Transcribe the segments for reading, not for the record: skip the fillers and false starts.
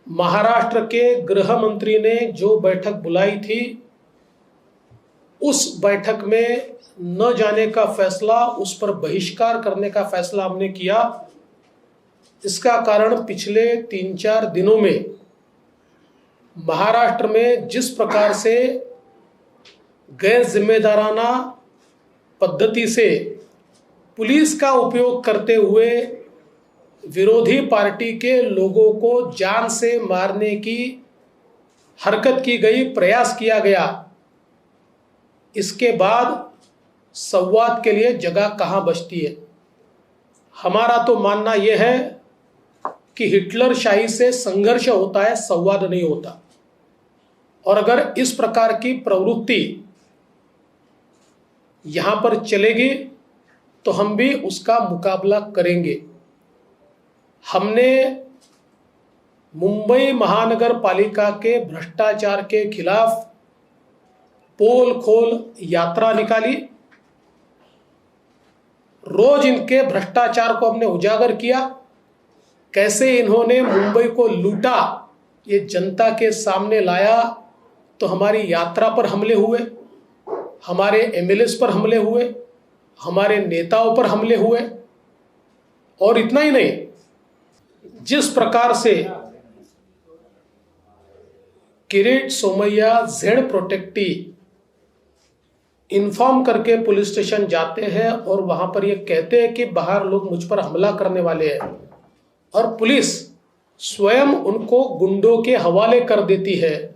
महाराष्ट्र के गृह मंत्री ने जो बैठक बुलाई थी, उस बैठक में न जाने का फैसला, उस पर बहिष्कार करने का फैसला हमने किया। इसका कारण पिछले 3-4 दिनों में महाराष्ट्र में जिस प्रकार से गैर जिम्मेदाराना पद्धति से पुलिस का उपयोग करते हुए विरोधी पार्टी के लोगों को जान से मारने की हरकत की गई, प्रयास किया गया। इसके बाद संवाद के लिए जगह कहाँ बचती है। हमारा तो मानना यह है कि हिटलर शाही से संघर्ष होता है, संवाद नहीं होता। और अगर इस प्रकार की प्रवृत्ति यहां पर चलेगी तो हम भी उसका मुकाबला करेंगे। हमने मुंबई महानगर पालिका के भ्रष्टाचार के खिलाफ पोल खोल यात्रा निकाली। रोज इनके भ्रष्टाचार को हमने उजागर किया, कैसे इन्होंने मुंबई को लूटा, ये जनता के सामने लाया। तो हमारी यात्रा पर हमले हुए, हमारे एमएलएस पर हमले हुए, हमारे नेताओं पर हमले हुए। और इतना ही नहीं, जिस प्रकार से Kirit Somaiya Z protectee inform करके पुलिस स्टेशन जाते हैं और वहां पर ये कहते हैं कि बाहर लोग मुझ पर हमला करने वाले हैं, और पुलिस स्वयं उनको गुंडों के हवाले कर देती है।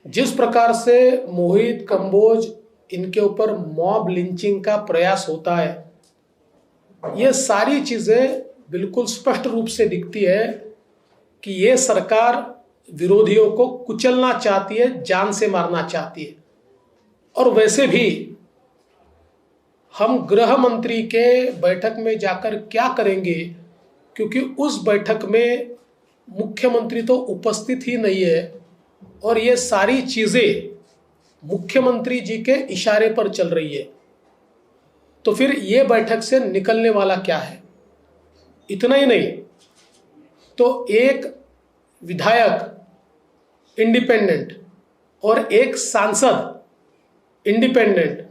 जिस प्रकार से मोहित कंबोज इनके ऊपर मॉब लिंचिंग का प्रयास होता है, ये सारी चीजें बिल्कुल स्पष्ट रूप से दिखती है कि ये सरकार विरोधियों को कुचलना चाहती है, जान से मारना चाहती है। और वैसे भी हम गृह मंत्री के बैठक में जाकर क्या करेंगे, क्योंकि उस बैठक में मुख्यमंत्री तो उपस्थित ही नहीं है और ये सारी चीजें मुख्यमंत्री जी के इशारे पर चल रही है। तो फिर ये बैठक से निकलने वाला क्या है। इतना ही नहीं, तो एक विधायक इंडिपेंडेंट और एक सांसद इंडिपेंडेंट,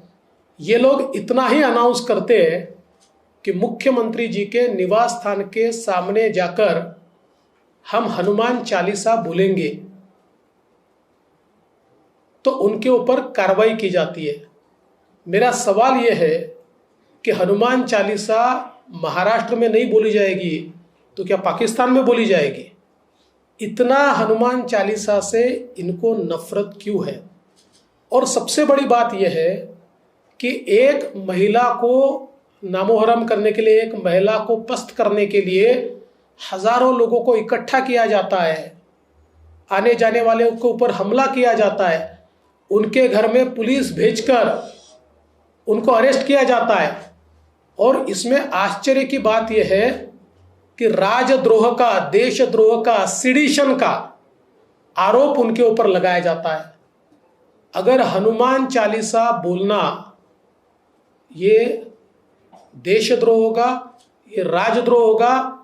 ये लोग इतना ही अनाउंस करते हैं कि मुख्यमंत्री जी के निवास स्थान के सामने जाकर हम हनुमान चालीसा बोलेंगे तो उनके ऊपर कार्रवाई की जाती है। मेरा सवाल यह है कि हनुमान चालीसा महाराष्ट्र में नहीं बोली जाएगी तो क्या पाकिस्तान में बोली जाएगी? इतना हनुमान चालीसा से इनको नफरत क्यों है? और सबसे बड़ी बात यह है कि एक महिला को नामोहरम करने के लिए, एक महिला को पस्त करने के लिए हजारों लोगों को इकट्ठा किया जाता है, आने जाने वाले के ऊपर हमला किया जाता है, उनके घर में पुलिस भेजकर उनको अरेस्ट किया जाता है। और इसमें आश्चर्य की बात यह है कि राजद्रोह का, देशद्रोह का, सिडिशन का आरोप उनके ऊपर लगाया जाता है। अगर हनुमान चालीसा बोलना ये देशद्रोह होगा, ये राजद्रोह होगा,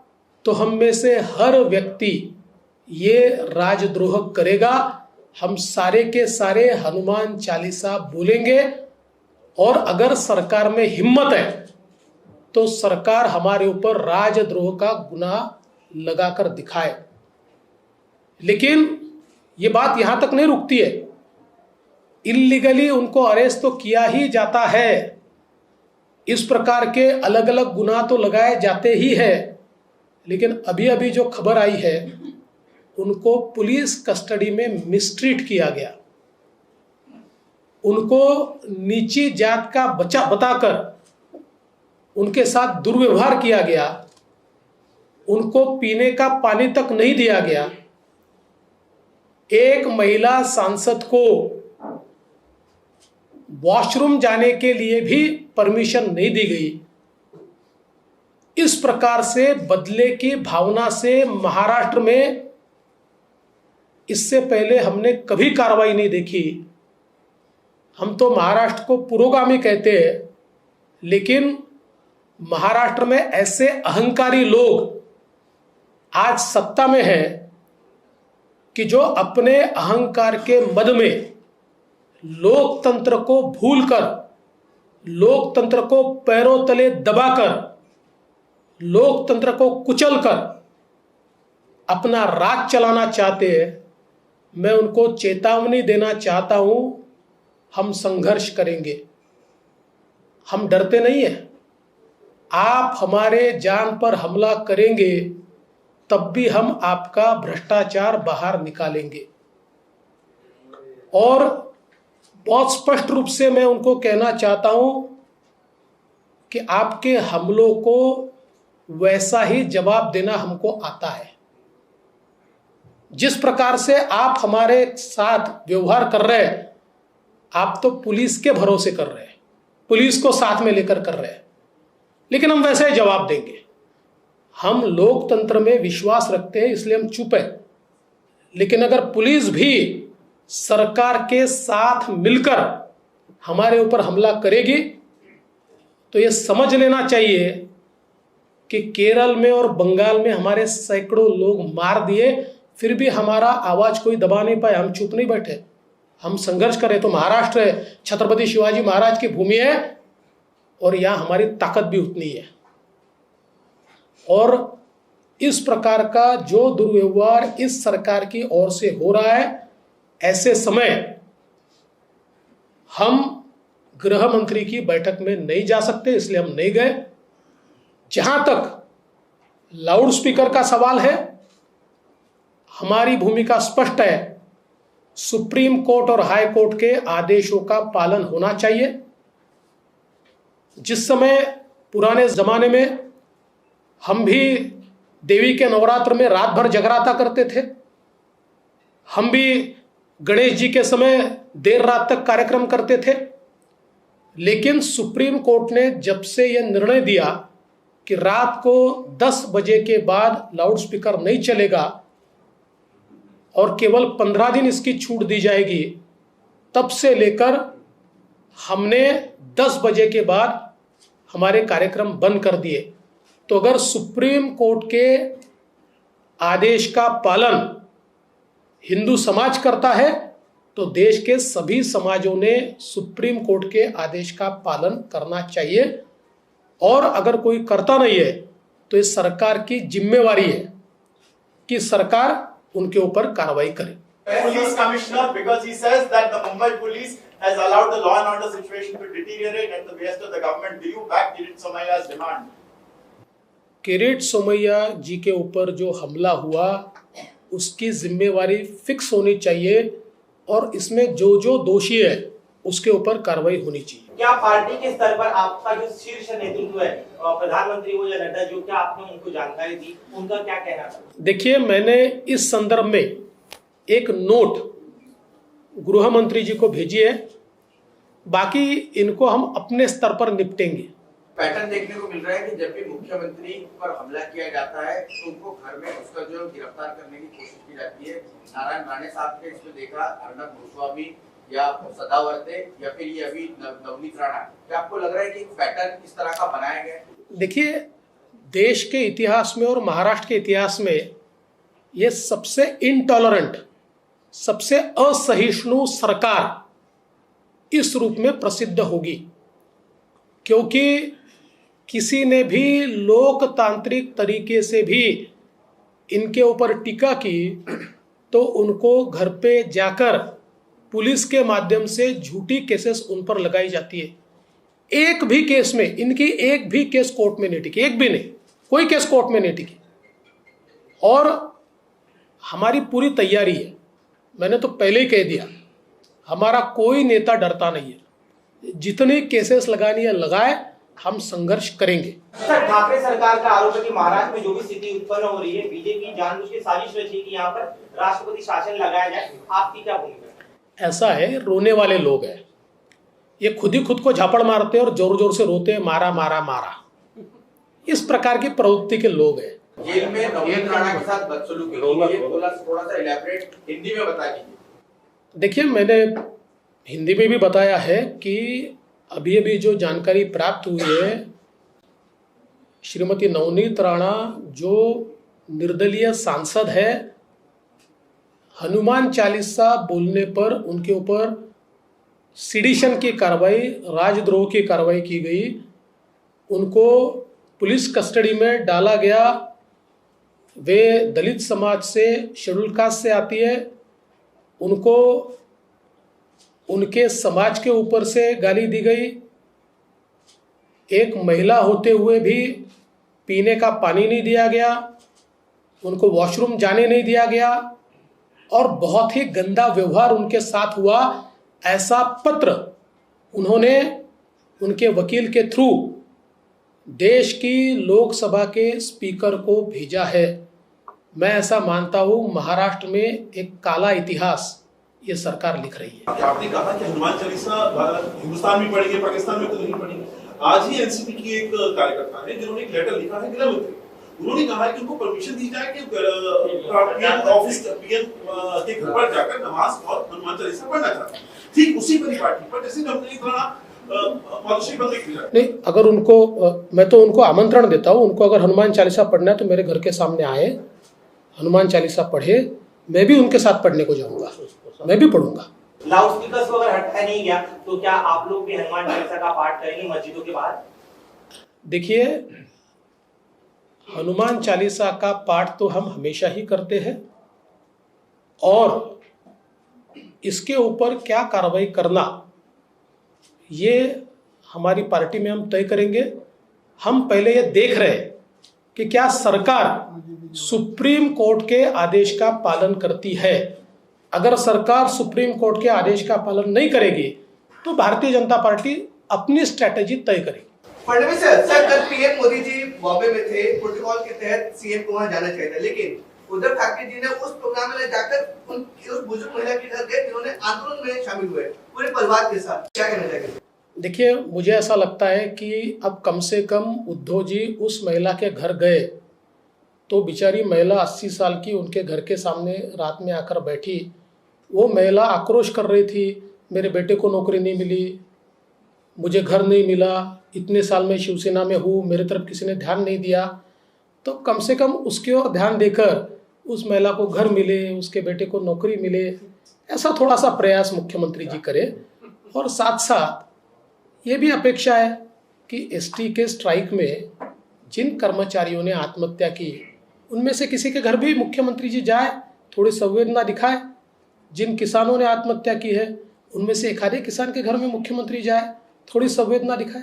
तो हम में से हर व्यक्ति ये राजद्रोह करेगा। हम सारे के सारे हनुमान चालीसा बोलेंगे और अगर सरकार में हिम्मत है तो सरकार हमारे ऊपर राजद्रोह का गुनाह लगाकर दिखाए। लेकिन ये बात यहां तक नहीं रुकती है। इल्लीगली उनको अरेस्ट तो किया ही जाता है, इस प्रकार के अलग अलग गुनाह तो लगाए जाते ही है। लेकिन अभी अभी जो खबर आई है, उनको पुलिस कस्टडी में मिसट्रीट किया गया, उनको नीची जात का बच्चा बताकर उनके साथ दुर्व्यवहार किया गया, उनको पीने का पानी तक नहीं दिया गया। एक महिला सांसद को वॉशरूम जाने के लिए भी परमिशन नहीं दी गई। इस प्रकार से बदले की भावना से महाराष्ट्र में इससे पहले हमने कभी कार्रवाई नहीं देखी। हम तो महाराष्ट्र को पुरोगामी कहते हैं, लेकिन महाराष्ट्र में ऐसे अहंकारी लोग आज सत्ता में हैं कि जो अपने अहंकार के मद में लोकतंत्र को भूलकर, लोकतंत्र को पैरों तले दबाकर, लोकतंत्र को कुचलकर अपना राज चलाना चाहते हैं, मैं उनको चेतावनी देना चाहता हूं, हम संघर्ष करेंगे, हम डरते नहीं हैं। आप हमारे जान पर हमला करेंगे तब भी हम आपका भ्रष्टाचार बाहर निकालेंगे। और बहुत स्पष्ट रूप से मैं उनको कहना चाहता हूं कि आपके हमलों को वैसा ही जवाब देना हमको आता है। जिस प्रकार से आप हमारे साथ व्यवहार कर रहे हैं, आप तो पुलिस के भरोसे कर रहे हैं, पुलिस को साथ में लेकर कर रहे हैं, लेकिन हम वैसे ही जवाब देंगे। हम लोकतंत्र में विश्वास रखते हैं, इसलिए हम चुप हैं। लेकिन अगर पुलिस भी सरकार के साथ मिलकर हमारे ऊपर हमला करेगी तो ये समझ लेना चाहिए कि केरल में और बंगाल में हमारे सैकड़ों लोग मार दिए, फिर भी हमारा आवाज कोई दबा नहीं पाया। हम चुप नहीं बैठे, हम संघर्ष करें। तो महाराष्ट्र है, छत्रपति शिवाजी महाराज की भूमि है और यहां हमारी ताकत भी उतनी है। और इस प्रकार का जो दुर्व्यवहार इस सरकार की ओर से हो रहा है, ऐसे समय हम गृह मंत्री की बैठक में नहीं जा सकते, इसलिए हम नहीं गए। जहां तक लाउड स्पीकर का सवाल है, हमारी भूमिका स्पष्ट है। सुप्रीम कोर्ट और हाई कोर्ट के आदेशों का पालन होना चाहिए। जिस समय पुराने जमाने में हम भी देवी के नवरात्र में रात भर जगराता करते थे, हम भी गणेश जी के समय देर रात तक कार्यक्रम करते थे, लेकिन सुप्रीम कोर्ट ने जब से यह निर्णय दिया कि रात को 10 बजे के बाद लाउड स्पीकर नहीं चलेगा और केवल 15 दिन इसकी छूट दी जाएगी, तब से लेकर हमने 10 बजे के बाद हमारे कार्यक्रम बंद कर दिए। तो अगर सुप्रीम कोर्ट के आदेश का पालन हिंदू समाज करता है तो देश के सभी समाजों ने सुप्रीम कोर्ट के आदेश का पालन करना चाहिए। और अगर कोई करता नहीं है तो इस सरकार की जिम्मेवारी है कि सरकार उनके ऊपर कार्रवाई करे। Police commissioner, because he says that the Mumbai police has allowed the law and order situation to deteriorate at the behest of the government. Do you back Kirit Somaiya's demand? Kirit Somaiya जी के ऊपर जो हमला हुआ उसकी जिम्मेवारी फिक्स होनी चाहिए और इसमें जो जो दोषी है उसके ऊपर कार्रवाई होनी चाहिए। क्या पार्टी के स्तर पर आपका जो शीर्ष नेतृत्व है, प्रधानमंत्री हो या नड्डा, जो क्या आपने उनको जानकारी दी, उनका क्या कहना था? देखिए, मैंने इस संदर्भ में एक नोट गृह मंत्री जी को भेजी है, बाकी इनको हम अपने स्तर पर निपटेंगे। पैटर्न देखने को मिल रहा है कि जब भी मुख्यमंत्री पर हमला किया जाता है तो उनको घर में उसका जो गिरफ्तार करने की कोशिश की जाती है। नारायण राणे साहब ने इसमें देखा, अर्नब गोस्वामी या सदावर्ते या फिर ये अभी नवनीत राणा। क्या आपको लग रहा है कि पैटर्न इस तरह का बनाया गया है? देखिए, देश के इतिहास में और महाराष्ट्र के इतिहास में ये सबसे इनटॉलरेंट, सबसे असहिष्णु सरकार इस रूप में प्रसिद्ध होगी, क्योंकि किसी ने भी लोकतांत्रिक तरीके से भी इनके ऊपर टीका की तो उनको घर पे जाकर पुलिस के माध्यम से झूठी केसेस उन पर लगाई जाती है। एक भी केस में इनकी एक भी केस कोर्ट में नहीं टिकी, एक भी नहीं, कोई केस कोर्ट में नहीं टिकी। और हमारी पूरी तैयारी है, मैंने तो पहले ही कह दिया, हमारा कोई नेता डरता नहीं है। जितने केसेस लगानी है लगाए, हम संघर्ष करेंगे। सर, ठाकरे सरकार का आरोप है कि महाराष्ट्र में जो भी स्थिति उत्पन्न हो रही है, बीजेपी जानबूझ के साजिश रची कि यहाँ पर राष्ट्रपति शासन लगाया जाए। आपकी क्या भूमिका है? ऐसा है, रोने वाले लोग हैं, ये खुद ही खुद को झापड़ मारते हैं और जोर जोर से रोते हैं, मारा मारा मारा। इस प्रकार की प्रवृत्ति के लोग हैं। जेल में नवनीत राणा के साथ बदसलूकी थोड़ा सा इलैबोरेट हिंदी में बता दीजिए। देखिए, मैंने हिंदी में भी बताया है कि अभी अभी जो जानकारी प्राप्त हुई है, श्रीमती नवनीत राणा जो निर्दलीय सांसद है, हनुमान चालीसा बोलने पर उनके ऊपर सिडिशन की कार्रवाई, राजद्रोह की कार्रवाई की गई। उनको पुलिस कस्टडी में डाला गया। वे दलित समाज से, शेड्यूल कास्ट से आती है। उनको उनके समाज के ऊपर से गाली दी गई। एक महिला होते हुए भी पीने का पानी नहीं दिया गया, उनको वॉशरूम जाने नहीं दिया गया और बहुत ही गंदा व्यवहार उनके साथ हुआ। ऐसा पत्र उन्होंने उनके वकील के थ्रू देश की लोकसभा के स्पीकर को भेजा है। मैं ऐसा मानता हूं महाराष्ट्र में एक काला इतिहास ये सरकार लिख रही है। आपने कहा कि हनुमान चालीसा हिंदुस्तान में पढ़ेंगे, पाकिस्तान में तो नहीं पढ़ेंगे। आज ही एनसीपी की एक कार्यकर्ता है जिन्होंने एक लेटर लिखा है गृह मंत्री, उन्होंने कहा है कि उनको परमिशन दी जाए कि पीएम ऑफिस पीएम के घर पर जाकर नमाज और हनुमान चालीसा पढ़ना चाहते हैं। ठीक उसी परिपाटी पर जैसे हमने एक नहीं, अगर उनको मैं तो उनको आमंत्रण देता हूँ, उनको अगर हनुमान चालीसा पढ़ना है तो मेरे घर के सामने आए, हनुमान चालीसा पढ़े। मैं भी उनके साथ पढ़ने को जाऊंगा, मैं भी पढ़ूंगा। लाउड स्पीकर को अगर हटाया नहीं गया तो क्या आप लोग भी हनुमान चालीसा का पाठ करेंगे मस्जिदों के बाहर? देखिए, हनुमान चालीसा का पाठ तो हम हमेशा ही करते हैं और इसके ऊपर क्या कार्रवाई करना ये हमारी पार्टी में हम तय करेंगे। हम पहले ये देख रहे हैं कि क्या सरकार सुप्रीम कोर्ट के आदेश का पालन करती है। अगर सरकार सुप्रीम कोर्ट के आदेश का पालन नहीं करेगी तो भारतीय जनता पार्टी अपनी स्ट्रैटेजी तय करेगी। फडणवीस सर, कल पीएम मोदी जी बॉम्बे में थे, प्रोटोकॉल के तहत सीएम को वहां जाना चाहिए था, लेकिन उद्धव ठाकरे जी ने उस प्रोग्राम में जाकर उस बुजुर्ग महिला के घर गए जिन्होंने आंदोलन में शामिल हुए पूरे परिवार के साथ। क्या कहना चाहिए? देखिए, मुझे ऐसा लगता है कि अब कम से कम उद्धव जी उस महिला के घर गए तो बेचारी महिला 80 साल की उनके घर के सामने रात में आकर बैठी। वो महिला आक्रोश कर रही थी, मेरे बेटे को नौकरी नहीं मिली, मुझे घर नहीं मिला, इतने साल में शिवसेना में हूँ, मेरे तरफ किसी ने ध्यान नहीं दिया। तो कम से कम उसकी ओर ध्यान देकर उस महिला को घर मिले, उसके बेटे को नौकरी मिले, ऐसा थोड़ा सा प्रयास मुख्यमंत्री जी करें। और साथ साथ ये भी अपेक्षा है कि एसटी के स्ट्राइक में जिन कर्मचारियों ने आत्महत्या की उनमें से किसी के घर भी मुख्यमंत्री जी जाए, थोड़ी संवेदना दिखाए। जिन किसानों ने आत्महत्या की है उनमें से एक आधे किसान के घर में मुख्यमंत्री जाए, थोड़ी संवेदना दिखाए।